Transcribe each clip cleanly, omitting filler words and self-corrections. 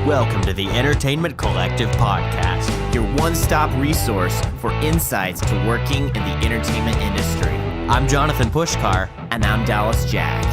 Welcome to the Entertainment Collective podcast, your one-stop resource for insights to working in the entertainment industry. I'm Jonathan Pushkar. And I'm Dallas Jack.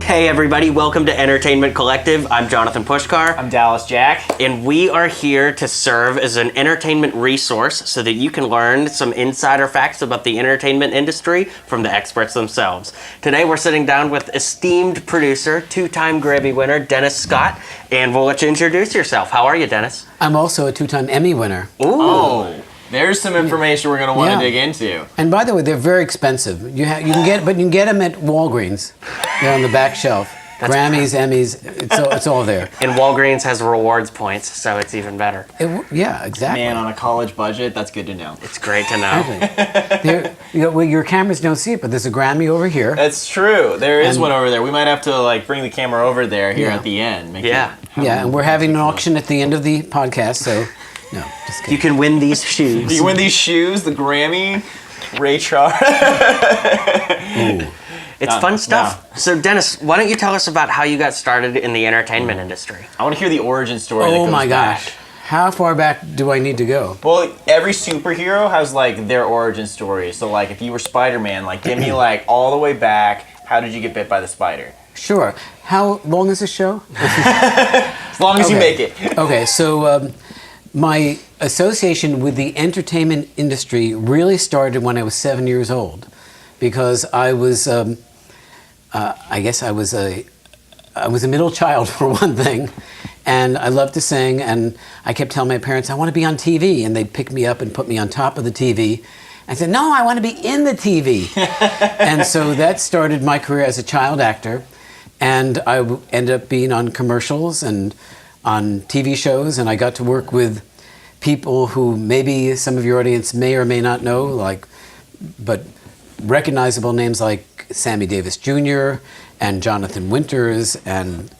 Hey everybody, welcome to Entertainment Collective. I'm Jonathan Pushkar. I'm Dallas Jack. And we are here to serve as an entertainment resource so that you can learn some insider facts about the entertainment industry from the experts themselves. Today we're sitting down with esteemed producer, two-time Grammy winner, Dennis Scott, and we'll let you introduce yourself. How are you, Dennis? I'm also a two-time Emmy winner. Ooh. Oh, there's some information we're going to want to dig into. And by the way, they're very expensive. You can get them at Walgreens. They're on the back shelf. Grammys, Emmys, it's all there. And Walgreens has rewards points, so it's even better. Yeah, exactly. Man, on a college budget, that's good to know. It's great to know. Well, your cameras don't see it, but there's a Grammy over here. That's true. There is one over there. We might have to bring the camera over there here at the end. And we're having an auction at the end of the podcast, so no, just kidding. You can win these shoes. You win these shoes, the Grammy, Ray Charles. It's fun stuff. No. So, Dennis, why don't you tell us about how you got started in the entertainment industry? I want to hear the origin story. Oh my gosh. How far back do I need to go? Well, every superhero has their origin story. So if you were Spider-Man, give me all the way back. How did you get bit by the spider? Sure. How long is this show? As long as you make it. Okay, so my association with the entertainment industry really started when I was 7 years old, because I was, I guess I was a middle child for one thing, and I loved to sing, and I kept telling my parents I want to be on TV, and they'd pick me up and put me on top of the TV. I said, no, I want to be in the TV. And so that started my career as a child actor, and I ended up being on commercials and on TV shows, and I got to work with people who maybe some of your audience may or may not know, but recognizable names like Sammy Davis Jr. and Jonathan Winters and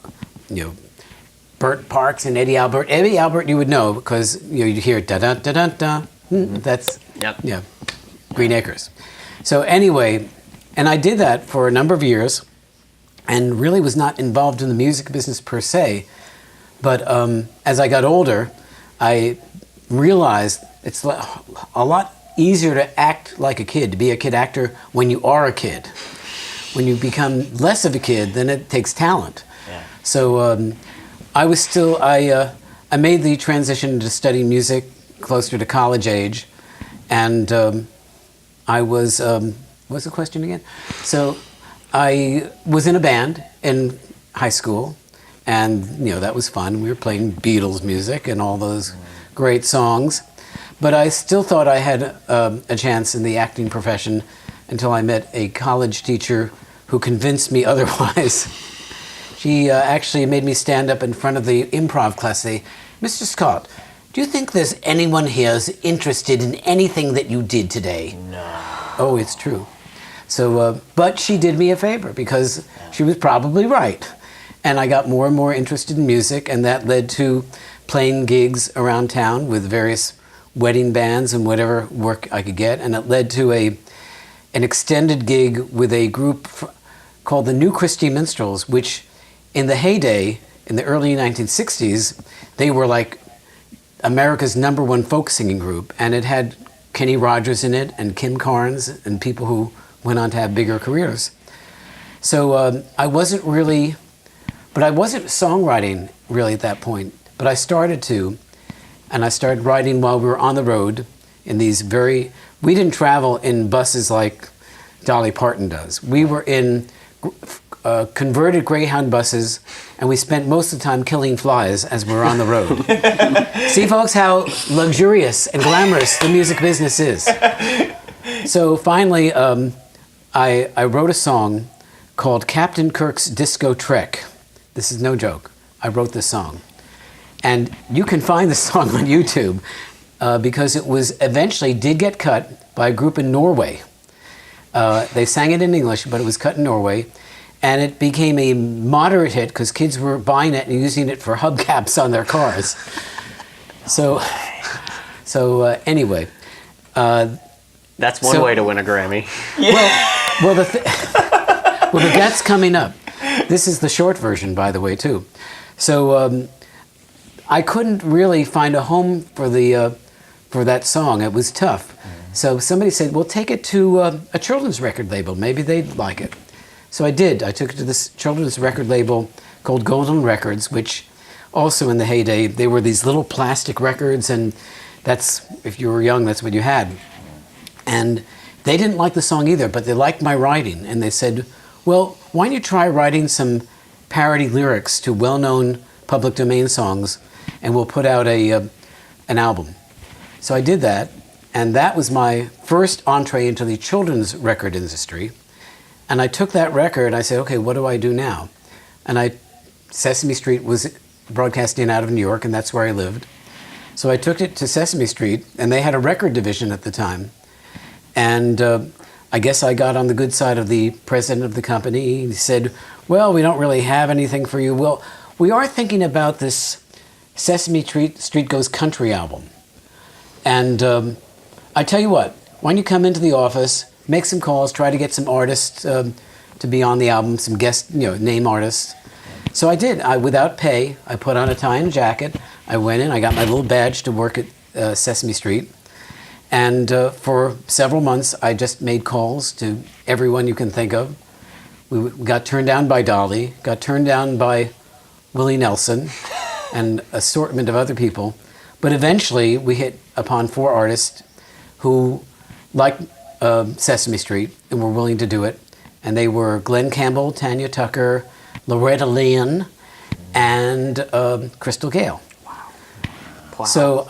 Burt Parks and Eddie Albert. Eddie Albert you would know because you'd hear da da da da da. That's Green Acres. So anyway, and I did that for a number of years, and really was not involved in the music business per se. But as I got older, I realized it's a lot easier to act like a kid, to be a kid actor when you are a kid. When you become less of a kid, then it takes talent. Yeah. So I made the transition to study music closer to college age, and I was, what's the question again? So I was in a band in high school, and that was fun. We were playing Beatles music and all those great songs. But I still thought I had a chance in the acting profession until I met a college teacher who convinced me otherwise. She actually made me stand up in front of the improv class and say, Mr. Scott, do you think there's anyone here who's interested in anything that you did today? No. Oh, it's true. So, but she did me a favor because she was probably right. And I got more and more interested in music, and that led to playing gigs around town with various wedding bands and whatever work I could get. And it led to an extended gig with a group called the New Christy Minstrels, which in the heyday, in the early 1960s, they were America's #1 folk singing group. And it had Kenny Rogers in it and Kim Carnes and people who went on to have bigger careers. So I wasn't songwriting really at that point, but I started to, and I started writing while we were on the road in these we didn't travel in buses like Dolly Parton does. We were in converted Greyhound buses, and we spent most of the time killing flies as we were on the road. See, folks, how luxurious and glamorous the music business is. So finally, I wrote a song called Captain Kirk's Disco Trek. This is no joke. I wrote this song. And you can find the song on YouTube because it was eventually did get cut by a group in Norway. They sang it in English, but it was cut in Norway. And it became a moderate hit because kids were buying it and using it for hubcaps on their cars. So anyway. That's one way to win a Grammy. Yeah. Well, that's coming up. This is the short version, by the way, too. So I couldn't really find a home for that song. It was tough. So somebody said, well, take it to a children's record label. Maybe they'd like it. So I did. I took it to this children's record label called Golden Records, which also in the heyday, they were these little plastic records, and that's, if you were young, that's what you had. And they didn't like the song either, but they liked my writing. And they said, well, why don't you try writing some parody lyrics to well-known public domain songs, and we'll put out an album. So I did that, and that was my first entree into the children's record industry. And I took that record, and I said, okay, what do I do now? And Sesame Street was broadcasting out of New York, and that's where I lived. So I took it to Sesame Street, and they had a record division at the time. And I guess I got on the good side of the president of the company. He said, well, we don't really have anything for you. Well, we are thinking about this Sesame Street Goes Country album. And I tell you what, why don't you come into the office, make some calls, try to get some artists to be on the album, some guest, name artists. So I did. Without pay, I put on a tie and jacket. I went in, I got my little badge to work at Sesame Street. And for several months, I just made calls to everyone you can think of. We got turned down by Dolly, got turned down by Willie Nelson, and an assortment of other people. But eventually, we hit upon 4 artists who liked Sesame Street and were willing to do it. And they were Glenn Campbell, Tanya Tucker, Loretta Lynn, and Crystal Gale. Wow. So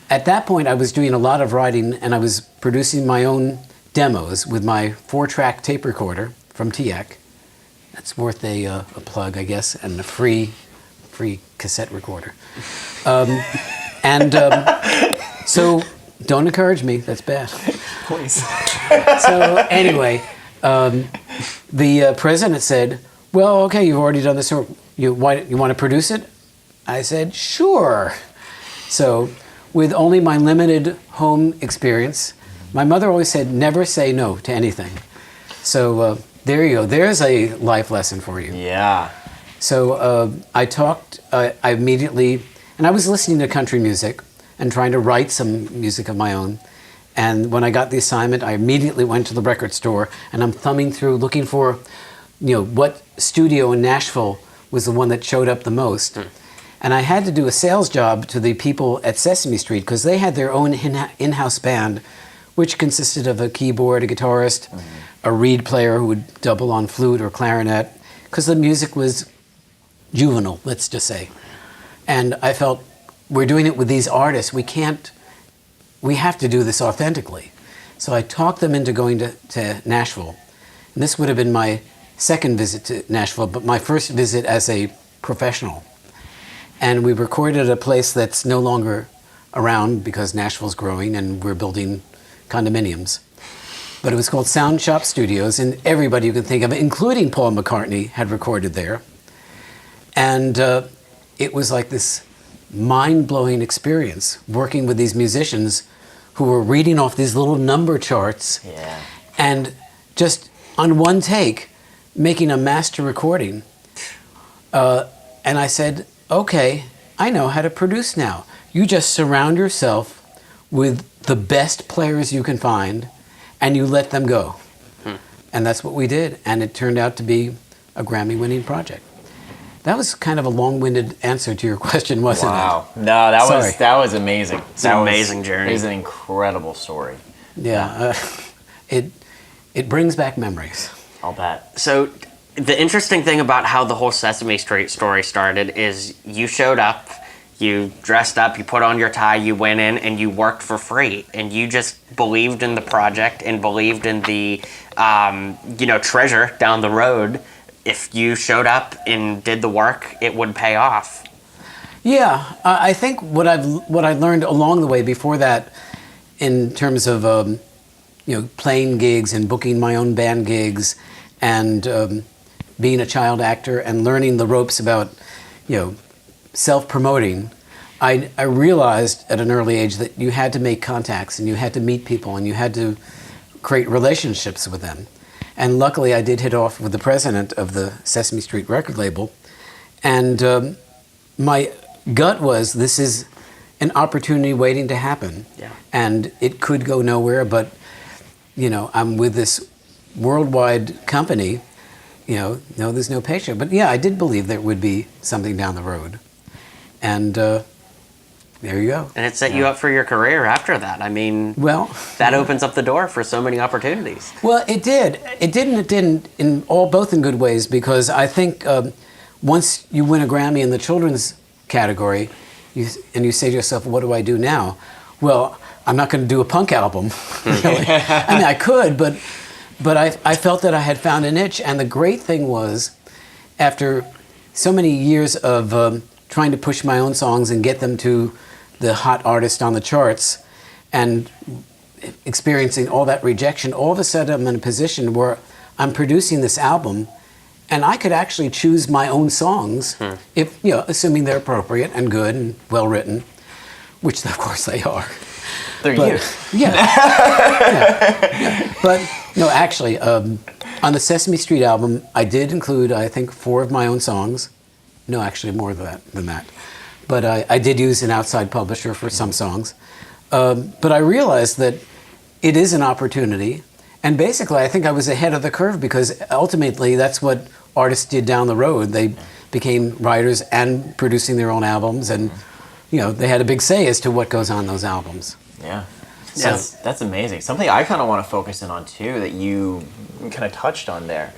at that point, I was doing a lot of writing, and I was producing my own demos with my 4-track tape recorder from TEC. That's worth a plug, I guess, and a free cassette recorder. So don't encourage me. That's bad. Please. So anyway, the president said, well, okay, you've already done this. You want to produce it? I said, sure. So with only my limited home experience, my mother always said, never say no to anything. So there you go. There's a life lesson for you. Yeah. So I immediately, and I was listening to country music and trying to write some music of my own. And when I got the assignment, I immediately went to the record store, and I'm thumbing through looking for, what studio in Nashville was the one that showed up the most. And I had to do a sales job to the people at Sesame Street because they had their own in-house band, which consisted of a keyboard, a guitarist, a reed player who would double on flute or clarinet, because the music was juvenile, let's just say. And I felt, we're doing it with these artists. We have to do this authentically. So I talked them into going to Nashville. And this would have been my second visit to Nashville, but my first visit as a professional. And we recorded at a place that's no longer around because Nashville's growing and we're building condominiums. But it was called Sound Shop Studios, and everybody you can think of, including Paul McCartney, had recorded there. And it was like this mind-blowing experience working with these musicians who were reading off these little number charts and just on one take making a master recording. And I said, okay, I know how to produce now. You just surround yourself with the best players you can find and you let them go. And that's what we did, and it turned out to be a Grammy-winning project. That was kind of a long-winded answer to your question, wasn't it? Wow. No, that was amazing. It's an amazing journey. It was an incredible story. Yeah, it brings back memories. I'll bet. So the interesting thing about how the whole Sesame Street story started is you showed up, you dressed up, you put on your tie, you went in, and you worked for free. And you just believed in the project and believed in the, treasure down the road. If you showed up and did the work, it would pay off. Yeah, I think what I learned along the way before that, in terms of playing gigs and booking my own band gigs, and being a child actor and learning the ropes about self-promoting, I realized at an early age that you had to make contacts and you had to meet people and you had to create relationships with them. And luckily, I did hit off with the president of the Sesame Street record label. And my gut was, this is an opportunity waiting to happen. Yeah. And it could go nowhere, but, you know, I'm with this worldwide company, you know, no, there's no paycheck. But yeah, I did believe there would be something down the road. And there you go. And it set you up for your career after that. I mean, Well, that opens up the door for so many opportunities. well, it did. It didn't in both in good ways, because I think once you win a Grammy in the children's category, and you say to yourself, what do I do now? Well, I'm not going to do a punk album. Really. I mean, I could, but I felt that I had found a niche. And the great thing was, after so many years of trying to push my own songs and get them to the hot artist on the charts, and experiencing all that rejection, all of a sudden I'm in a position where I'm producing this album, and I could actually choose my own songs, if, you know, assuming they're appropriate and good and well written, which of course they are. They're But, you. yeah. Yeah. But no, actually, on the Sesame Street album, I did include, I think, 4 of my own songs. No, actually, more than that. But I did use an outside publisher for some songs. But I realized that it is an opportunity. And basically, I think I was ahead of the curve, because ultimately that's what artists did down the road. They became writers and producing their own albums, and you know, they had a big say as to what goes on those albums. Yeah. Yeah. That's amazing. Something I kind of want to focus in on too, that you kind of touched on there,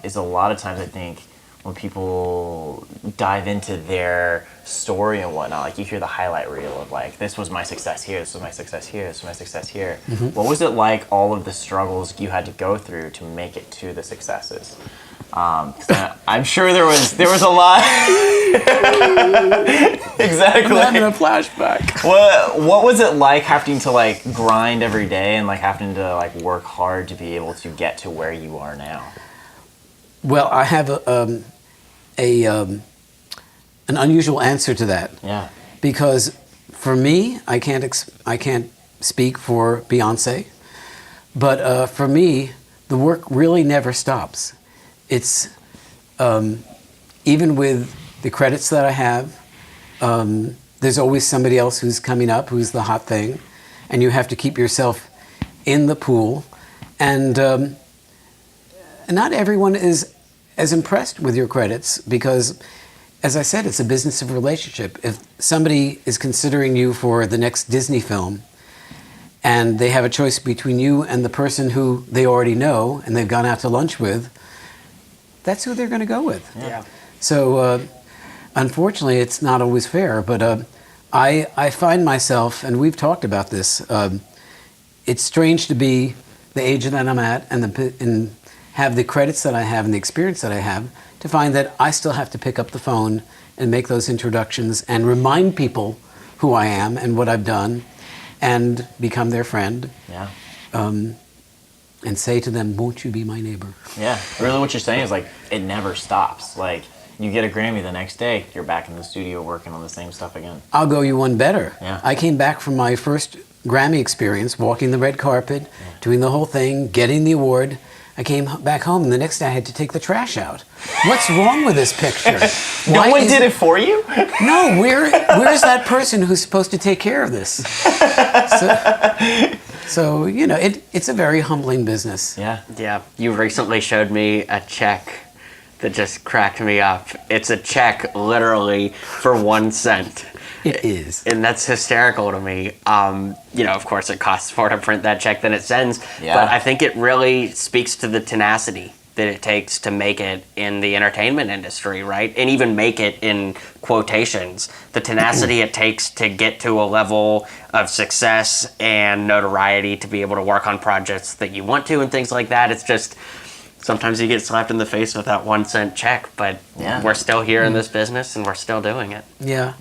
is a lot of times I think when people dive into their story and whatnot, like you hear the highlight reel of like, this was my success here, this was my success here, this was my success here. What was it like, all of the struggles you had to go through to make it to the successes? 'Cause I'm sure there was a lot. Exactly. I'm having a flashback. What was it like having to like grind every day and like having to like work hard to be able to get to where you are now? Well, I have an unusual answer to that, Yeah. because for me, I can't speak for Beyonce, but for me, the work really never stops. It's even with the credits that I have, there's always somebody else who's coming up, who's the hot thing, and you have to keep yourself in the pool. And not everyone is as impressed with your credits, because, as I said, it's a business of relationship. If somebody is considering you for the next Disney film, and they have a choice between you and the person who they already know and they've gone out to lunch with, that's who they're going to go with. Yeah. So, unfortunately, it's not always fair, but I find myself, and we've talked about this, it's strange to be the age that I'm at and have the credits that I have and the experience that I have, to find that I still have to pick up the phone and make those introductions and remind people who I am and what I've done, and become their friend. Yeah. And say to them, won't you be my neighbor? Yeah. Really what you're saying is like, it never stops. Like, you get a Grammy the next day, you're back in the studio working on the same stuff again. I'll go you one better. Yeah. I came back from my first Grammy experience, walking the red carpet, doing the whole thing, getting the award. I came back home, and the next day I had to take the trash out. What's wrong with this picture? No one did it for you? No, where's that person who's supposed to take care of this? So you know, it's a very humbling business. Yeah. Yeah. You recently showed me a check that just cracked me up. It's a check literally for 1 cent. It is. And that's hysterical to me. You know, of course, it costs more to print that check than it sends. Yeah. But I think it really speaks to the tenacity that it takes to make it in the entertainment industry, right? And even make it in quotations. The tenacity it takes to get to a level of success and notoriety to be able to work on projects that you want to and things like that. It's just, sometimes you get slapped in the face with that 1 cent check, but we're still here in this business and we're still doing it. Yeah.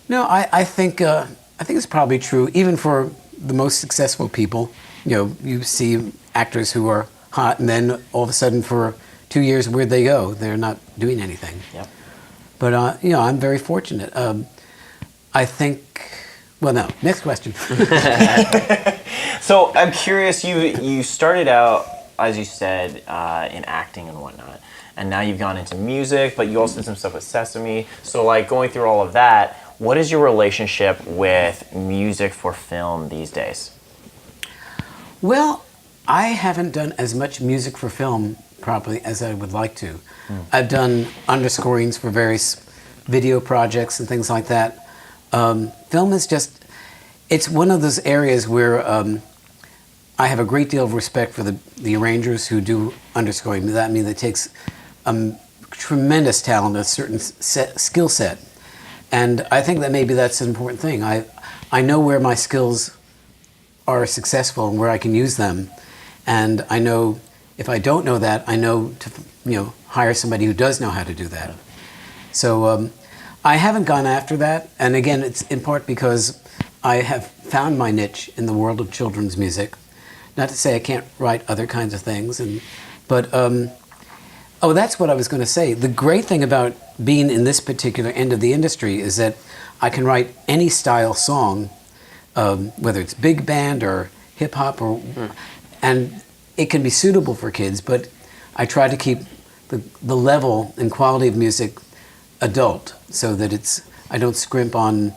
No, I think it's probably true, even for the most successful people. You know, you see actors who are hot, and then all of a sudden for 2 years, where'd they go? They're not doing anything. Yep. But, you know, I'm very fortunate. I think, well, no, next question. So I'm curious, you started out as you said, in acting and whatnot. And now you've gone into music, but you also did some stuff with Sesame. So like going through all of that, what is your relationship with music for film these days? Well, I haven't done as much music for film probably as I would like to. I've done underscorings for various video projects and things like that. Film is just, it's one of those areas where I have a great deal of respect for the arrangers who do underscoring. That means it takes tremendous talent, a certain skill set. And I think that maybe that's an important thing. I know where my skills are successful and where I can use them. And I know if I don't know that, I know to hire somebody who does know how to do that. So I haven't gone after that. And again, it's in part because I have found my niche in the world of children's music. Not to say I can't write other kinds of things, but oh, that's what I was going to say. The great thing about being in this particular end of the industry is that I can write any style song, whether it's big band or hip hop, and it can be suitable for kids. But I try to keep the level and quality of music adult, so that I don't scrimp on.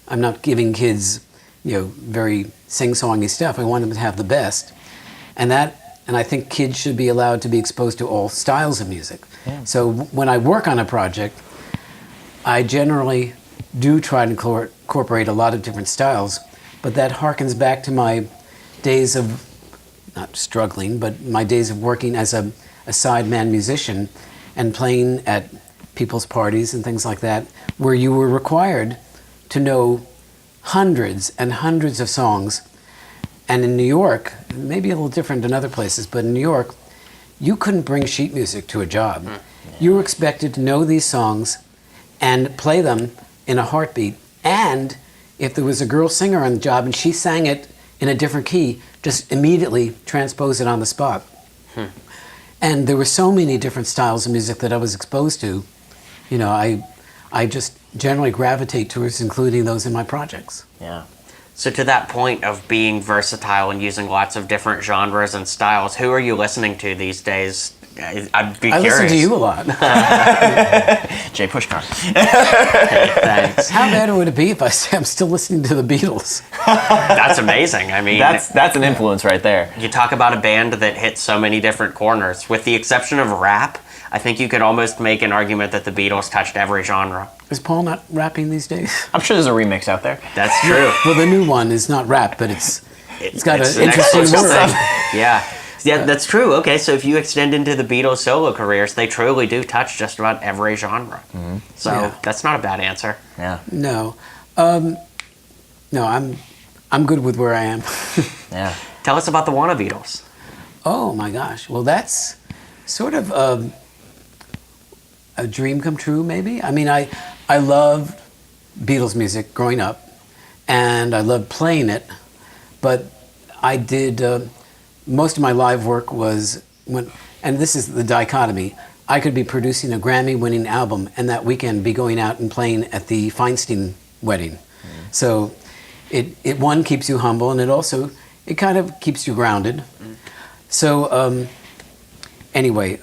I'm not giving kids, very sing-songy stuff. I want them to have the best, and I think kids should be allowed to be exposed to all styles of music. Yeah. So when I work on a project, I generally do try to incorporate a lot of different styles, but that harkens back to my days of, not struggling, but my days of working as a sideman musician and playing at people's parties and things like that, where you were required to know hundreds and hundreds of songs. And in New York, maybe a little different than other places, but in New York, you couldn't bring sheet music to a job. You were expected to know these songs and play them in a heartbeat. And if there was a girl singer on the job and she sang it in a different key, just immediately transpose it on the spot. And there were so many different styles of music that I was exposed to. I just generally gravitate towards including those in my projects. Yeah. So to that point of being versatile and using lots of different genres and styles, who are you listening to these days? I'd be curious. I listen to you a lot. Jay Pushkar. Thanks. How bad would it be if I say I'm still listening to the Beatles? That's amazing. I mean, that's an influence right there. You talk about a band that hits so many different corners. With the exception of rap, I think you could almost make an argument that the Beatles touched every genre. Is Paul not rapping these days? I'm sure there's a remix out there. That's true. Well, the new one is not rap, but it's got an interesting word. Yeah, that's true. Okay, so if you extend into the Beatles' solo careers, they truly do touch just about every genre. Mm-hmm. So that's not a bad answer. Yeah. No, I'm good with where I am. Yeah. Tell us about the Wanna Beatles. Oh my gosh. Well, that's sort of a dream come true, maybe. I mean, I loved Beatles music growing up, and I loved playing it, but I did most of my live work was and this is the dichotomy. I could be producing a Grammy-winning album, and that weekend be going out and playing at the Feinstein wedding. Mm-hmm. So it one keeps you humble, and it kind of keeps you grounded. Mm-hmm. So anyway,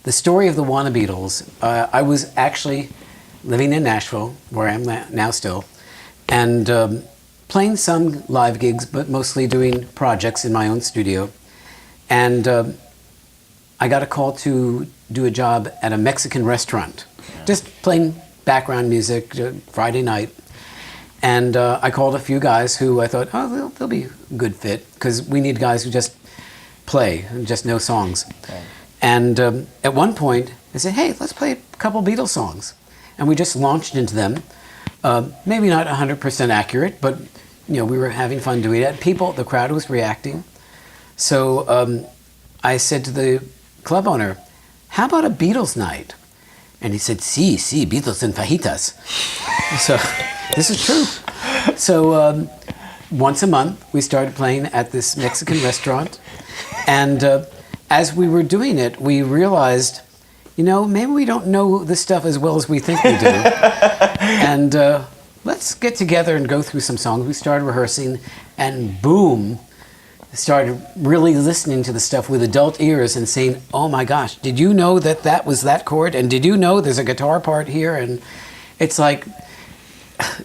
the story of the Wanna Beatles. I was actually living in Nashville, where I am now still, and playing some live gigs, but mostly doing projects in my own studio. And I got a call to do a job at a Mexican restaurant, just playing background music Friday night. And I called a few guys who I thought, they'll be a good fit, because we need guys who just play and just know songs. Okay. And at one point, I said, hey, let's play a couple Beatles songs. And we just launched into them. Maybe not 100% accurate, but we were having fun doing it. The crowd was reacting. So I said to the club owner, how about a Beatles night? And he said, sí, Beatles and fajitas. So this is true. So once a month, we started playing at this Mexican restaurant. And as we were doing it, we realized, maybe we don't know this stuff as well as we think we do. And let's get together and go through some songs. We started rehearsing, and boom, started really listening to the stuff with adult ears and saying, "Oh my gosh, did you know that that was that chord? And did you know there's a guitar part here?" And it's like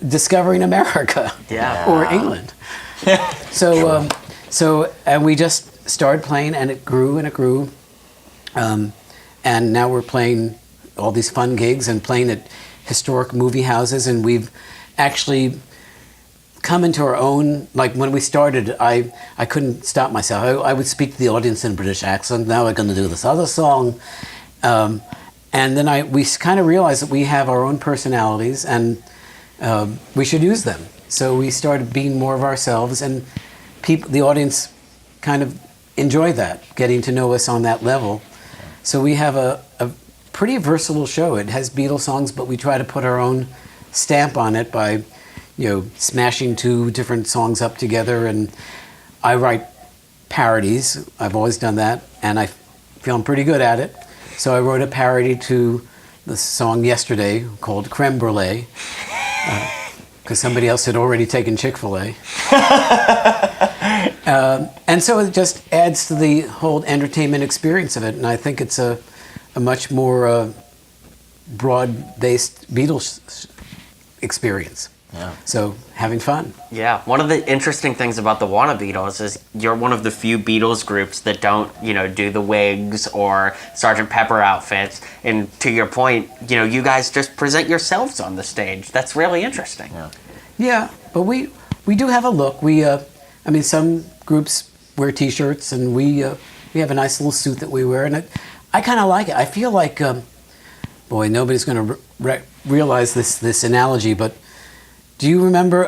discovering America, or England. And we just started playing, and it grew and it grew, and now we're playing all these fun gigs and playing at historic movie houses, and we've actually come into our own. Like when we started, I couldn't stop myself. I would speak to the audience in a British accent. Now we're going to do this other song, and then we kind of realized that we have our own personalities, and we should use them. So we started being more of ourselves, and the audience kind of enjoyed that, getting to know us on that level. So we have a pretty versatile show. It has Beatles songs, but we try to put our own stamp on it by, smashing two different songs up together. And I write parodies. I've always done that, and I feel I'm pretty good at it. So I wrote a parody to the song Yesterday called Creme Brulee, because somebody else had already taken Chick-fil-A. And so it just adds to the whole entertainment experience of it. And I think it's a much more broad-based Beatles experience. Yeah. So having fun. Yeah, one of the interesting things about the Wanna Beatles is you're one of the few Beatles groups that don't, do the wigs or Sgt. Pepper outfits. And to your point, you guys just present yourselves on the stage. That's really interesting. Yeah, but we do have a look. Some groups wear T-shirts, and we have a nice little suit that we wear, and I kind of like it. I feel like, boy, nobody's going to realize this analogy, but do you remember,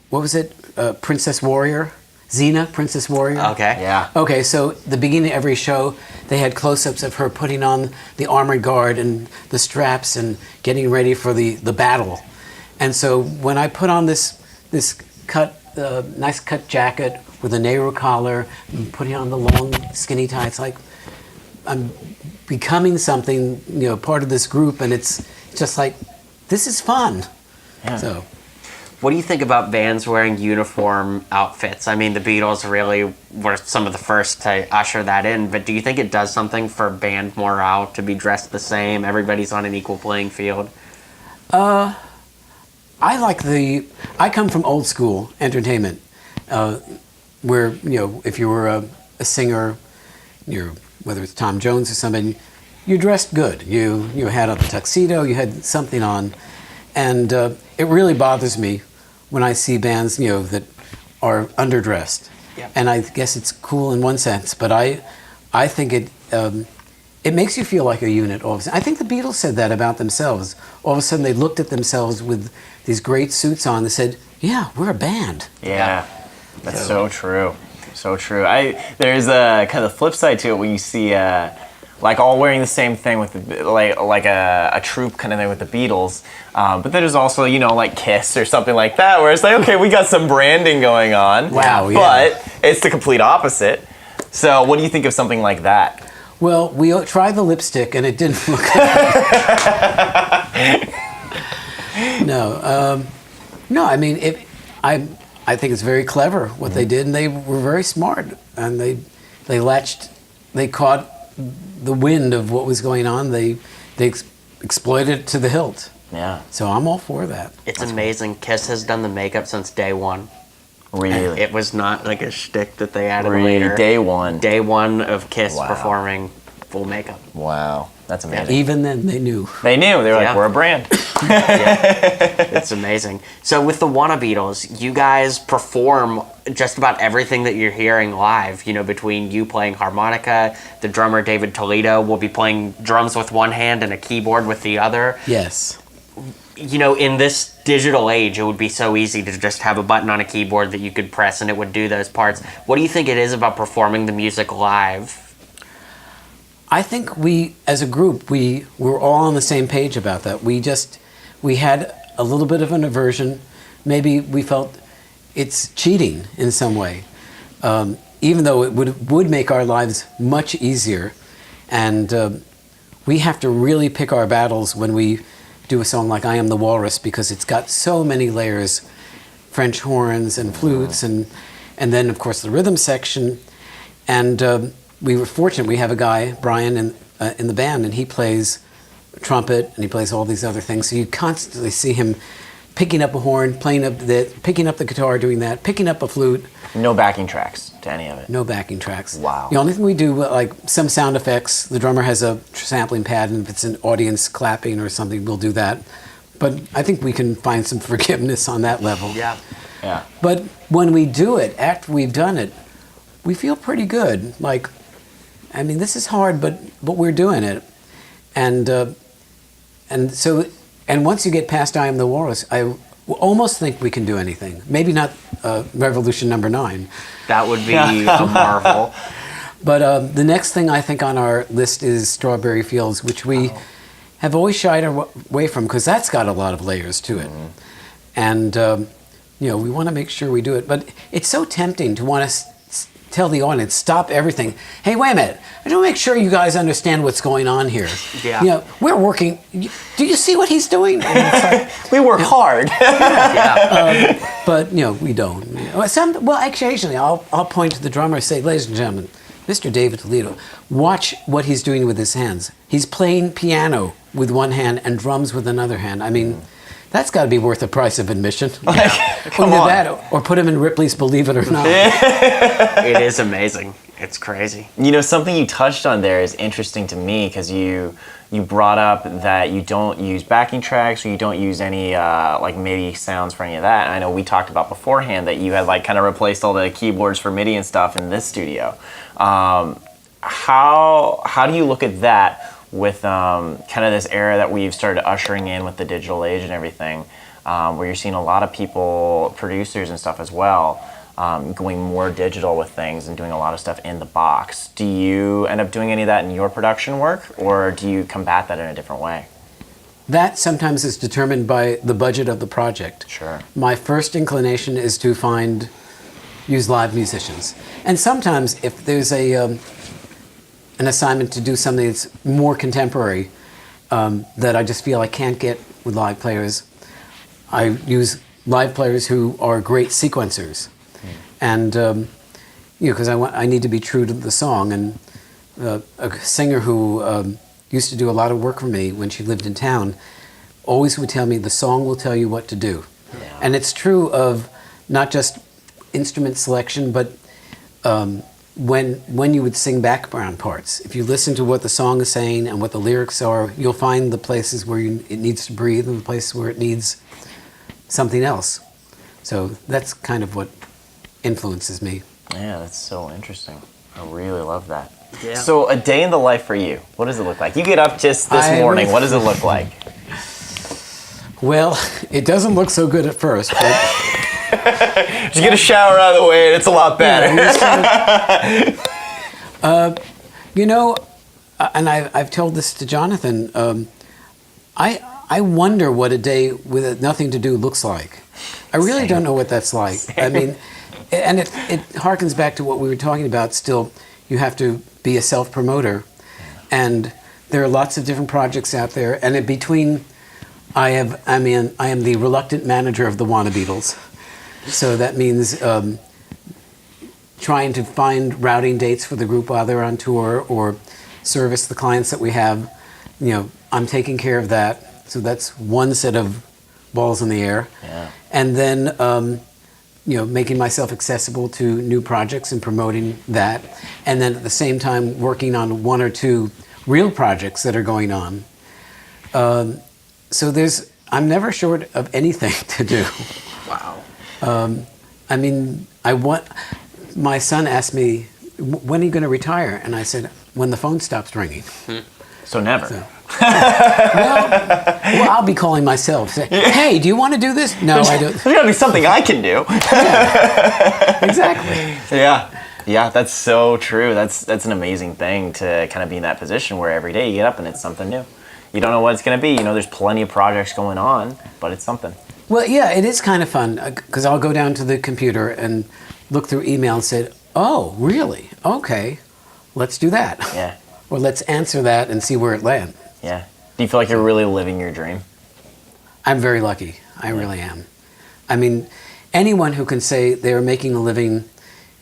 what was it, Princess Warrior? Xena, Princess Warrior? Okay. Yeah. Okay, so the beginning of every show, they had close-ups of her putting on the armored guard and the straps and getting ready for the battle. And so when I put on this nice cut jacket with a Nehru collar, and putting on the long skinny tie, it's like I'm becoming something, part of this group, and it's just like, this is fun. Yeah. So, what do you think about bands wearing uniform outfits? I mean, the Beatles really were some of the first to usher that in, but do you think it does something for band morale to be dressed the same? Everybody's on an equal playing field? I come from old school entertainment, where, if you were a singer, whether it's Tom Jones or somebody, you dressed good. You had a tuxedo, you had something on. And it really bothers me when I see bands, that are underdressed. Yeah. And I guess it's cool in one sense, but I think it makes you feel like a unit all of a sudden. I think the Beatles said that about themselves. All of a sudden they looked at themselves with these great suits on and said, yeah, we're a band. Yeah, that's so true. So true. There's a kind of flip side to it when you see all wearing the same thing with like a troupe kind of thing with the Beatles, but then there's also like Kiss or something like that, where it's like, okay, we got some branding going on. Wow, yeah. But it's the complete opposite. So what do you think of something like that? Well, we tried the lipstick and it didn't look good. No. I mean, I think it's very clever what they did, and they were very smart, and they caught the wind of what was going on. They exploited it to the hilt. Yeah. So I'm all for that. It's amazing. Kiss has done the makeup since day one. Really? It was not like a shtick that they added Really? later. Day one? Day one of Kiss Wow. performing full makeup. Wow. That's amazing. Even then, they knew. They knew. They were Yeah. like, we're a brand. It's amazing. So with the Wanna Beatles, you guys perform just about everything that you're hearing live, between you playing harmonica, the drummer David Toledo will be playing drums with one hand and a keyboard with the other. Yes. In this digital age, it would be so easy to just have a button on a keyboard that you could press and it would do those parts. What do you think it is about performing the music live? I think we, as a group, we were all on the same page about that. We had a little bit of an aversion. Maybe we felt it's cheating in some way, even though it would make our lives much easier. And we have to really pick our battles when we do a song like I Am the Walrus, because it's got so many layers, French horns and flutes, and and then of course the rhythm section. And we were fortunate. We have a guy, Brian, in the band, and he plays trumpet and he plays all these other things. So you constantly see him picking up a horn, picking up the guitar, doing that, picking up a flute. No backing tracks to any of it. No backing tracks. Wow. The only thing we do, like some sound effects, the drummer has a sampling pad, and if it's an audience clapping or something, we'll do that. But I think we can find some forgiveness on that level. Yeah. Yeah. But when we do it, after we've done it, we feel pretty good. Like, I mean, this is hard, but we're doing it. And once you get past I Am the Walrus, I almost think we can do anything. Maybe not Revolution Number 9. That would be a marvel. But the next thing I think on our list is Strawberry Fields, which we have always shied away from because that's got a lot of layers to it. And, we want to make sure we do it. But it's so tempting to want to tell the audience, stop everything. Hey, wait a minute. I want to make sure you guys understand what's going on here. Yeah. We're working. Do you see what he's doing? And it's like, We work hard. but we don't. Occasionally I'll point to the drummer and say, ladies and gentlemen, Mr. David Toledo, watch what he's doing with his hands. He's playing piano with one hand and drums with another hand. I mean, that's got to be worth the price of admission. Come on. That, or put him in Ripley's Believe It or Not. It is amazing. It's crazy. Something you touched on there is interesting to me because you brought up that you don't use backing tracks or you don't use any MIDI sounds for any of that. And I know we talked about beforehand that you had kind of replaced all the keyboards for MIDI and stuff in this studio. How do you look at that with kind of this era that we've started ushering in with the digital age and everything, where you're seeing a lot of people, producers and stuff as well, going more digital with things and doing a lot of stuff in the box. Do you end up doing any of that in your production work, or do you combat that in a different way? That sometimes is determined by the budget of the project. Sure. My first inclination is to use live musicians. And sometimes if there's an assignment to do something that's more contemporary that I just feel I can't get with live players, I use live players who are great sequencers. And, because I need to be true to the song. And a singer who used to do a lot of work for me when she lived in town always would tell me the song will tell you what to do. Yeah. And it's true of not just instrument selection, but when you would sing background parts. If you listen to what the song is saying and what the lyrics are, you'll find the places where it needs to breathe and the places where it needs something else. So that's kind of what influences me. Yeah, that's so interesting. I really love that. Yeah. So a day in the life for you, what does it look like? You get up just this morning, what does it look like? Well, it doesn't look so good at first, but... Just get a shower out of the way and it's a lot better. And I've told this to Jonathan, I wonder what a day with nothing to do looks like. I really don't know what that's like. I mean, and it harkens back to what we were talking about. Still, you have to be a self-promoter, and there are lots of different projects out there. And in between, I am the reluctant manager of the Wanna Beatles. So that means trying to find routing dates for the group while they're on tour or service the clients that we have. I'm taking care of that. So that's one set of balls in the air. Yeah. And then, making myself accessible to new projects and promoting that. And then at the same time, working on one or two real projects that are going on. So I'm never short of anything to do. Wow. My son asked me, when are you going to retire? And I said, when the phone stops ringing. So never. Well, I'll be calling myself. Say, hey, do you want to do this? No, I don't. There's got to be something I can do. Yeah, exactly. Yeah, that's so true. That's an amazing thing to kind of be in that position where every day you get up and it's something new. You don't know what it's going to be. There's plenty of projects going on, but it's something. Well, yeah, it is kind of fun because I'll go down to the computer and look through email and say, oh, really? Okay, let's do that. Yeah. Or let's answer that and see where it lands. Yeah. Do you feel like you're really living your dream? I'm very lucky. I really am. I mean, anyone who can say they're making a living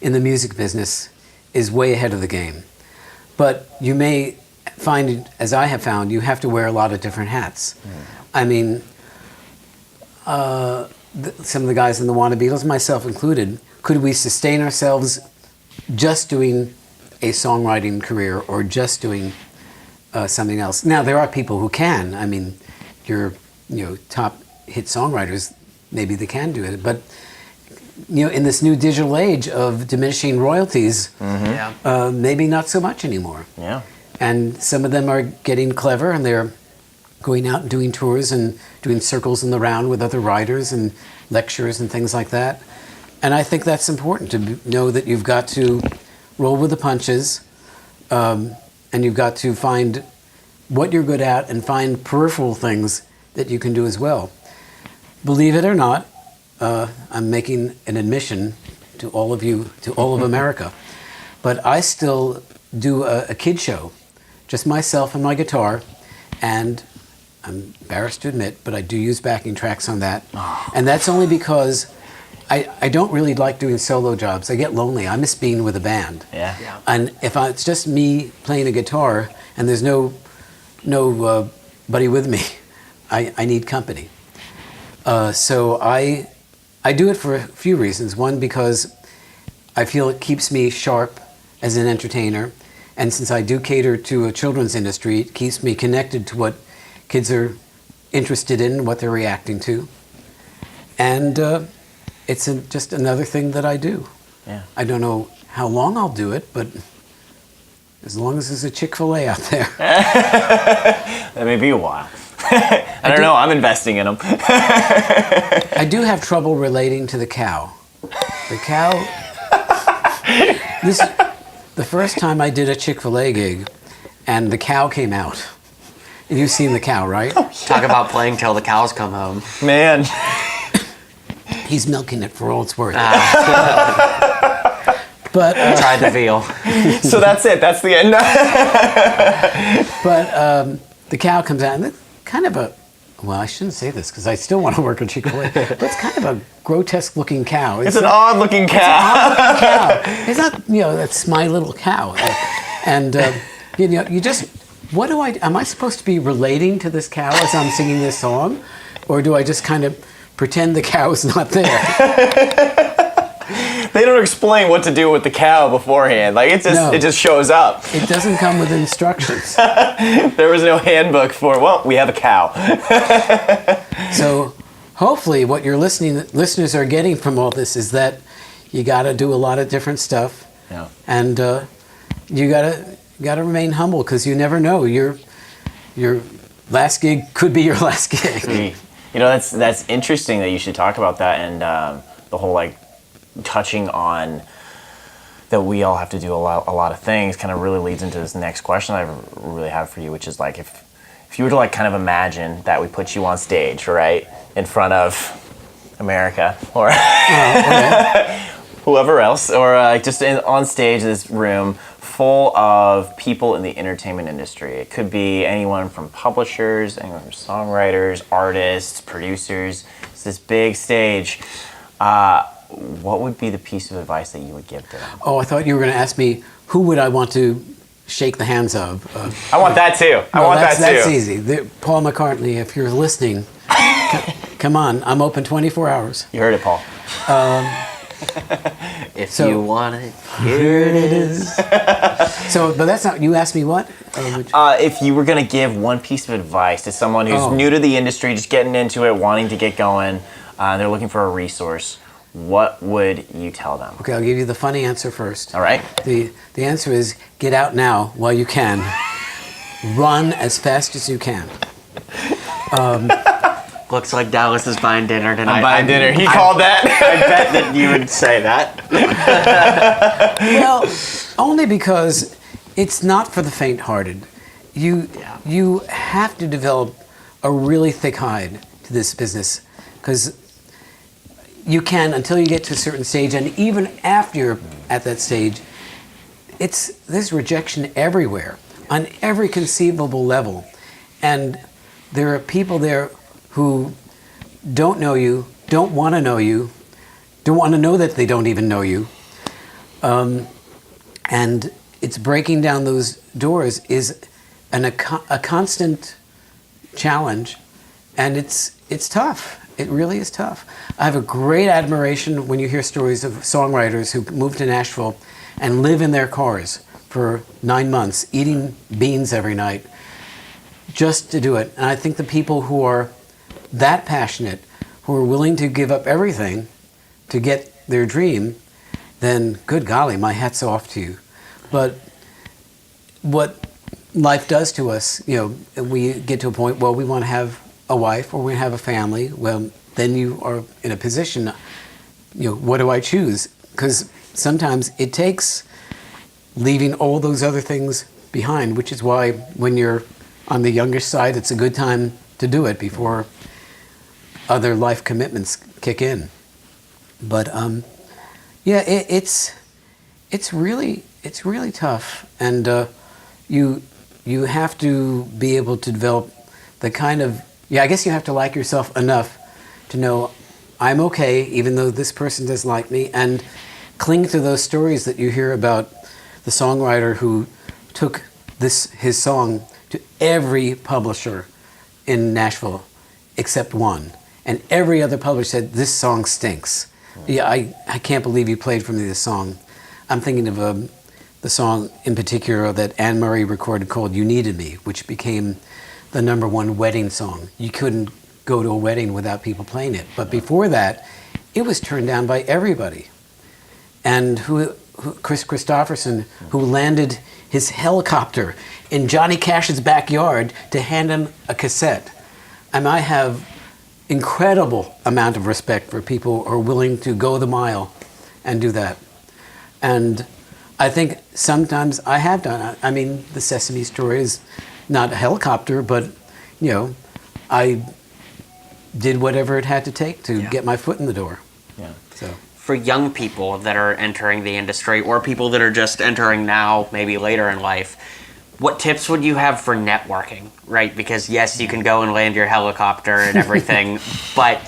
in the music business is way ahead of the game. But you may find, as I have found, you have to wear a lot of different hats. I mean, some of the guys in the Wanna Beatles, myself included, could we sustain ourselves just doing a songwriting career or just doing something else? Now, there are people who can. I mean, your top hit songwriters, maybe they can do it. But in this new digital age of diminishing royalties, maybe not so much anymore. Yeah. And some of them are getting clever, and they're going out and doing tours and doing circles in the round with other writers and lectures and things like that. And I think that's important, to know that you've got to roll with the punches, and you've got to find what you're good at and find peripheral things that you can do as well. Believe it or not, I'm making an admission to all of you, to all of America, but I still do a kid show, just myself and my guitar, and I'm embarrassed to admit, but I do use backing tracks on that. And that's only because I don't really like doing solo jobs. I get lonely. I miss being with a band. Yeah. And if it's just me playing a guitar and there's no buddy with me, I need company. So I do it for a few reasons. One, because I feel it keeps me sharp as an entertainer. And since I do cater to a children's industry, it keeps me connected to what kids are interested in, what they're reacting to. And it's just another thing that I do. Yeah. I don't know how long I'll do it, but as long as there's a Chick-fil-A out there. That may be a while. I don't know. I'm investing in them. I do have trouble relating to the cow. The cow... The first time I did a Chick-fil-A gig, and the cow came out. And you've seen the cow, right? Talk about playing till the cows come home. Man. He's milking it for all it's worth. But Try the veal. So that's it. That's the end. but the cow comes out, and it's kind of a, well, I shouldn't say this because I still want to work at Chick-fil-A, but it's kind of a grotesque-looking cow. It's an odd-looking cow. It's not, that's my little cow. And, you just, am I supposed to be relating to this cow as I'm singing this song? Or do I just kind of pretend the cow is not there? They don't explain what to do with the cow beforehand. Like it just shows up. It doesn't come with instructions. There was no handbook for, well, we have a cow. So hopefully what your listeners are getting from all this is that you got to do a lot of different stuff. Yeah. And you got to remain humble, because you never know. Your last gig could be your last gig. That's interesting that you should talk about that, and the whole touching on that we all have to do a lot of things kind of really leads into this next question I really have for you, which is if you were to kind of imagine that we put you on stage, right, in front of America or whoever else, or on stage, this room full of people in the entertainment industry. It could be anyone from publishers, anyone from songwriters, artists, producers. It's this big stage. What would be the piece of advice that you would give to them? Oh, I thought you were going to ask me, who would I want to shake the hands of? I want that too. That's easy. Paul McCartney, if you're listening, come on. I'm open 24 hours. You heard it, Paul. If you want it, here it is. But that's not, you asked me what? If you were going to give one piece of advice to someone who's new to the industry, just getting into it, wanting to get going, they're looking for a resource, what would you tell them? Okay, I'll give you the funny answer first. All right. The answer is, get out now while you can. Run as fast as you can. Looks like Dallas is buying dinner tonight. I'm buying dinner. He called that. I bet that you would say that. Well, only because it's not for the faint-hearted. You have to develop a really thick hide to this business, because you can, until you get to a certain stage, and even after you're at that stage, there's rejection everywhere, on every conceivable level. And there are people there who don't know you, don't want to know you, don't want to know that they don't even know you, And it's breaking down those doors is a constant challenge, and it's tough. It really is tough. I have a great admiration when you hear stories of songwriters who move to Nashville and live in their cars for 9 months, eating beans every night, just to do it. And I think the people who are that passionate, who are willing to give up everything to get their dream, then good golly, my hat's off to you. But what life does to us, we get to a point, well, we want to have a wife or we have a family. Well, then you are in a position, what do I choose? Because sometimes it takes leaving all those other things behind, which is why when you're on the younger side, it's a good time to do it before other life commitments kick in. But it's really tough, and you have to be able to develop the kind of, I guess you have to like yourself enough to know I'm okay even though this person doesn't like me, and cling to those stories that you hear about the songwriter who took his song to every publisher in Nashville except one, and every other publisher said this song stinks. Yeah, I can't believe you played for me this song. I'm thinking of the song in particular that Anne Murray recorded called You Needed Me, which became the #1 wedding song. You couldn't go to a wedding without people playing it. But before that, it was turned down by everybody. And Chris Christopherson, who landed his helicopter in Johnny Cash's backyard to hand him a cassette. And I have incredible amount of respect for people who are willing to go the mile and do that. And I think sometimes I have done it. I mean, the Sesame Story is not a helicopter, but, I did whatever it had to take to get my foot in the door. Yeah. So for young people that are entering the industry or people that are just entering now, maybe later in life, what tips would you have for networking, right? Because yes, you can go and land your helicopter and everything, but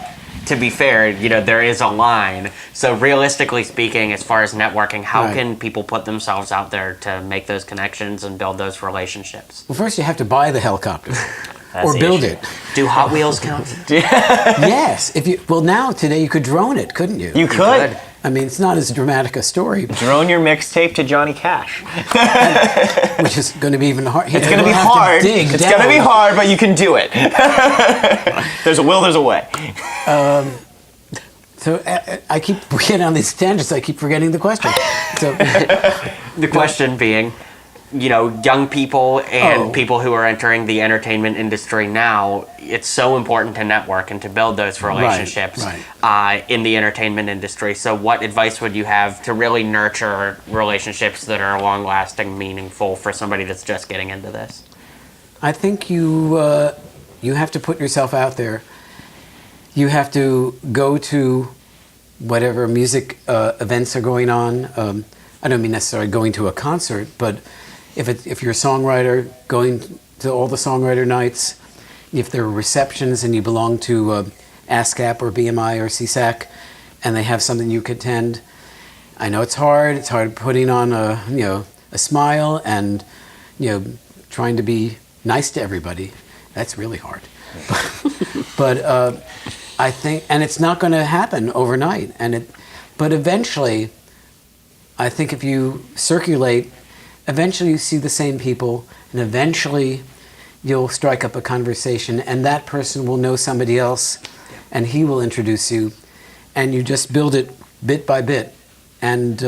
to be fair, there is a line. So realistically speaking, as far as networking, how can people put themselves out there to make those connections and build those relationships? well, first you have to buy the helicopter or the build issue. it. Do Hot Wheels count? Yes. Today you could drone it, couldn't you? You could. I mean, it's not as dramatic a story, Drone your mixtape to Johnny Cash. which is going to be even hard. It's going to be hard. It's going to be hard, but you can do it. There's a will, there's a way. So I keep getting on these tangents. I keep forgetting the question. So The question being, young people and people who are entering the entertainment industry now, it's so important to network and to build those relationships in the entertainment industry. So what advice would you have to really nurture relationships that are long-lasting, meaningful for somebody that's just getting into this? I think you have to put yourself out there. You have to go to whatever music events are going on. I don't mean necessarily going to a concert, but if you're a songwriter, going to all the songwriter nights, if there are receptions and you belong to ASCAP or BMI or CSAC, and they have something you could attend, I know it's hard. It's hard putting on a smile and trying to be nice to everybody. That's really hard. But I think, and it's not going to happen overnight. But eventually, I think if you circulate, eventually you see the same people, and eventually you'll strike up a conversation, and that person will know somebody else, and he will introduce you, and you just build it bit by bit, and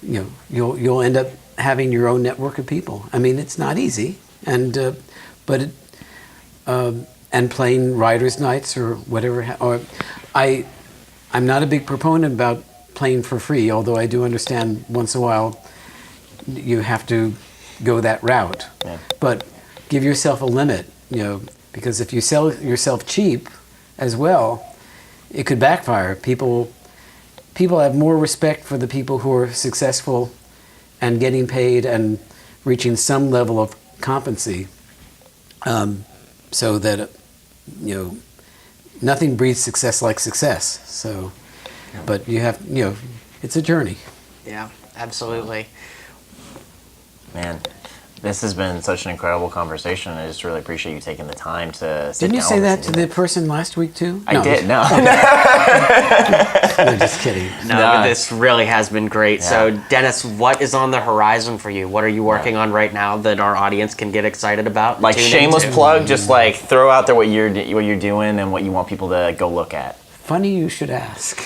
you'll end up having your own network of people. I mean, it's not easy, and playing writers' nights or whatever. I'm not a big proponent about playing for free, although I do understand once in a while you have to go that route. Yeah. But give yourself a limit, because if you sell yourself cheap as well, it could backfire. People have more respect for the people who are successful and getting paid and reaching some level of competency, so that nothing breeds success like success. So, but you have it's a journey. Yeah, absolutely. Man, this has been such an incredible conversation. I just really appreciate you taking the time to sit Didn't you down say with that us to and the do person last week too? I did, no. No, just kidding. No, No. but this really has been great. So, Yeah. Dennis, what is on the horizon for you? What are you working on right now that our audience can get excited about? and Like tune shameless into? plug, just like throw out there what you're doing and what you want people to go look at. Funny you should ask.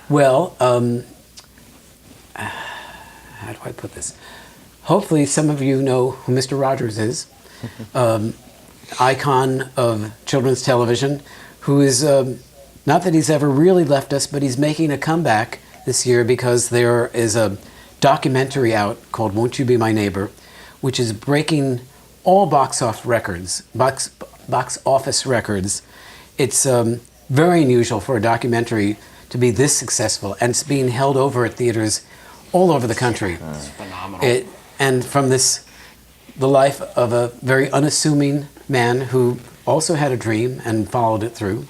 Well, how do I put this? Hopefully, some of you know who Mr. Rogers is, icon of children's television, who is not that he's ever really left us, but he's making a comeback this year because there is a documentary out called "Won't You Be My Neighbor," which is breaking all box office records. It's very unusual for a documentary to be this successful, and it's being held over at theaters all over the country. It's phenomenal. And from the life of a very unassuming man who also had a dream and followed it through.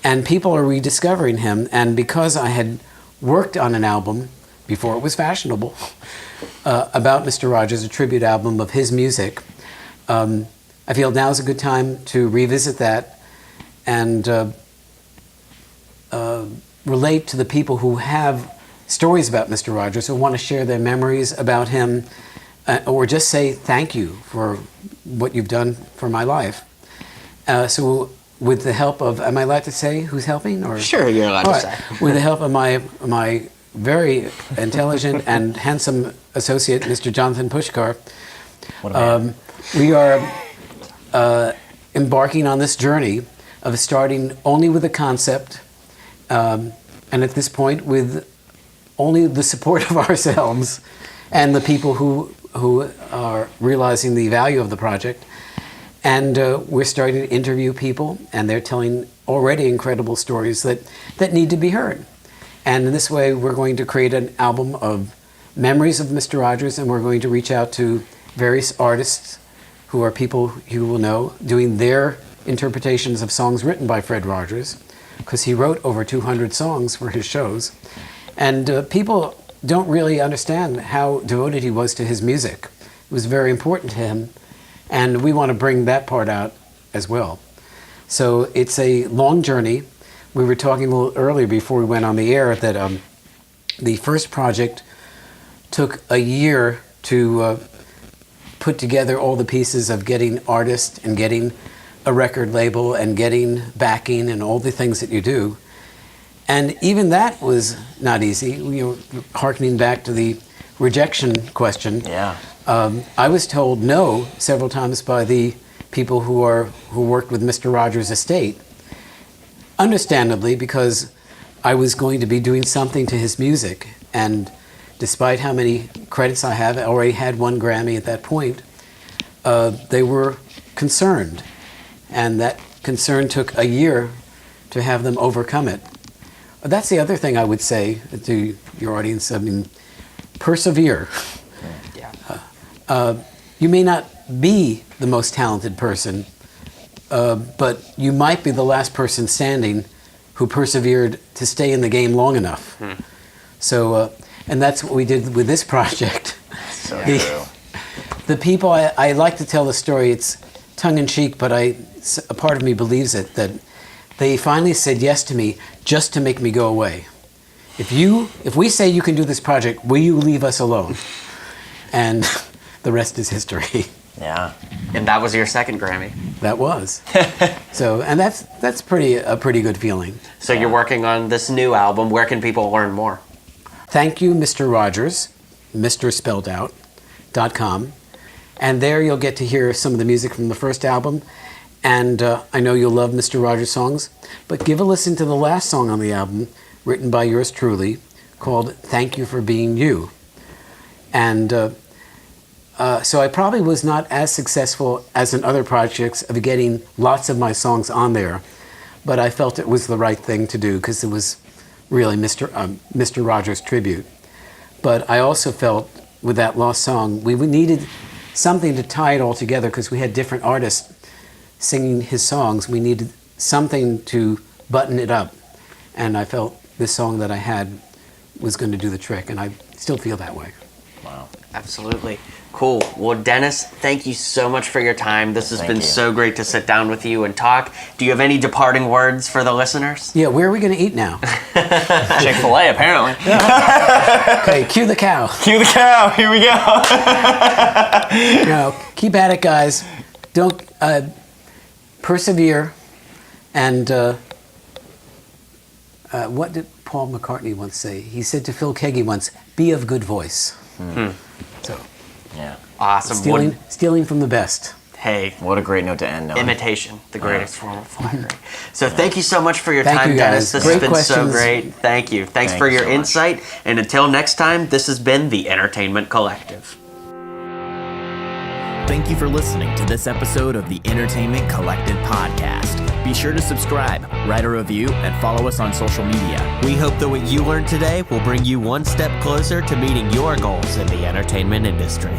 And people are rediscovering him. And because I had worked on an album before it was fashionable about Mr. Rogers, a tribute album of his music, I feel now is a good time to revisit that and relate to the people who have stories about Mr. Rogers, who want to share their memories about him, or just say thank you for what you've done for my life. So with the help of, am I allowed to say who's helping? Or? Sure, you're allowed All to right. say. With the help of my very intelligent and handsome associate, Mr. Jonathan Pushkar, What a man. we are embarking on this journey of starting only with a concept, and at this point with only the support of ourselves and the people who are realizing the value of the project. And we're starting to interview people, and they're telling already incredible stories that need to be heard. And in this way, we're going to create an album of memories of Mr. Rogers, and we're going to reach out to various artists who are people you will know, doing their interpretations of songs written by Fred Rogers, because he wrote over 200 songs for his shows. And people don't really understand how devoted he was to his music. It was very important to him, and we want to bring that part out as well. So it's a long journey. We were talking a little earlier before we went on the air that the first project took a year to put together all the pieces of getting artists and getting a record label and getting backing and all the things that you do. And even that was not easy. You know, harkening back to the rejection question. Yeah. I was told no several times by the people who worked with Mr. Rogers' estate. Understandably, because I was going to be doing something to his music, and despite how many credits I have, I already had one Grammy at that point. They were concerned, and that concern took a year to have them overcome it. That's the other thing I would say to your audience. I mean, persevere. Yeah. You may not be the most talented person, but you might be the last person standing who persevered to stay in the game long enough. So, and that's what we did with this project. So The- true. The people, I like to tell the story, it's tongue-in-cheek, but a part of me believes it, that they finally said yes to me just to make me go away. If we say you can do this project, will you leave us alone? And the rest is history. Yeah. And that was your second Grammy. That was. So, and that's a pretty good feeling. So you're working on this new album. Where can people learn more? Thank you, Mr. Rogers, Mr. spelled out, .com. And there you'll get to hear some of the music from the first album. And I know you'll love Mr. Rogers' songs, but give a listen to the last song on the album, written by yours truly, called Thank You for Being You. And so I probably was not as successful as in other projects of getting lots of my songs on there, but I felt it was the right thing to do because it was really Mr. Rogers' tribute. But I also felt with that lost song, we needed something to tie it all together because we had different artists singing his songs. We needed something to button it up. And I felt this song that I had was going to do the trick, and I still feel that way. Wow. Absolutely. Cool. Well, Dennis, thank you so much for your time. This has Thank been you. so great to sit down with you and talk. Do you have any departing words for the listeners? Yeah, where are we going to eat now? Chick-fil-A, apparently. Okay, cue the cow. Cue the cow. Here we go. Keep at it, guys. Don't persevere. And what did Paul McCartney once say? He said to Phil Keaggy once, "Be of good voice." So, Yeah. Awesome. stealing from the best. Hey, What a great note to end on. imitation, the greatest form of flattery. So thank you so much for your Thank time, you, Dennis. guys. This Great has been so questions. great. Thank you. Thanks Thank for you your so much. insight. And until next time, this has been the Entertainment Collective. Thank you for listening to this episode of the Entertainment Collective podcast. Be sure to subscribe, write a review, and follow us on social media. We hope that what you learned today will bring you one step closer to meeting your goals in the entertainment industry.